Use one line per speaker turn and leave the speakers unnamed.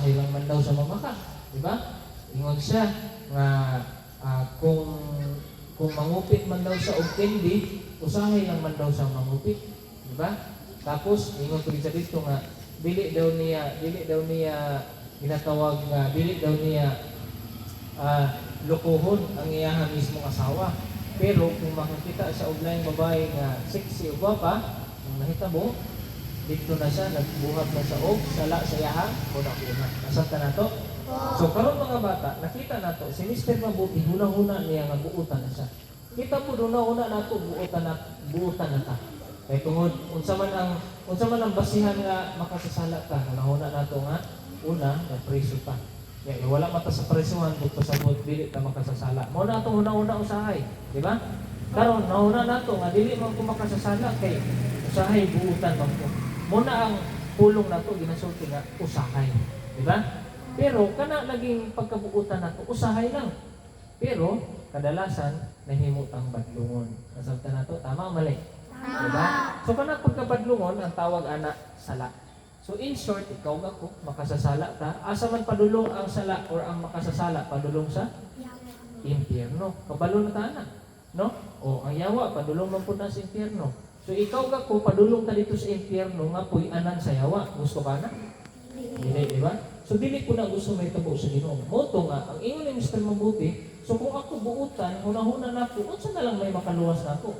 usahay lang man daw sa mamaka, di ba? Ingog siya nga kung mangupit man daw sa og candy, usahay lang man daw sa mangupit, di ba? Tapos ingog siya dito nga dili daw niya ginatawag nga dili daw niya lukuhon ang iyang mismong asawa. Pero kung makakita sa uglayng babae nga sexy o gwapa, ang nahitabo, dito na siya, nagbuhat na sa og, sala sa iyahang, una-una. Nasabta na to? So, karon mga bata, nakita na to, si Mr. Mabuti, huna-huna niya nga buutan na siya. Kita po, huna-huna na to, buutan na ta. Kaya tungod, unsa man ang basihan nga makasasala ka, huna-huna na to nga, una, na-preso pa. Yeah, wala mata sa presuhan kung pasabot dili ta makasasala. Mao na atong una-una usahay, di ba? Karon nauna nato nga dili man ko makasasala kay usahay buutan man ko. Muna ang pulong nato ginasulti nga usahay, di ba? Pero kana naging pagkabuutan nato usahay lang. Pero kadalasan nahimutang badlungon. Nasabtan nato tama o mali? Di ba? So kana pagkabadlungon ang tawag ana sala. So in short, ikaw ako, makasasala ka. Asa man padulong ang sala or ang makasasala, padulong sa impyerno. Kabalo na taana, no? O ang yawa, padulong man po na sa impyerno. So ikaw ako, padulong ka dito sa impyerno, nga po'y anan sa yawa. Gusto ka na? Dili, di ba? So dili ko na gusto may tabo sa Ginoo. Moto nga, ang ingon ni Mr. Mabuti, so kung ako buutan, huna-huna na po, unsa na lang may makaluwas na ako?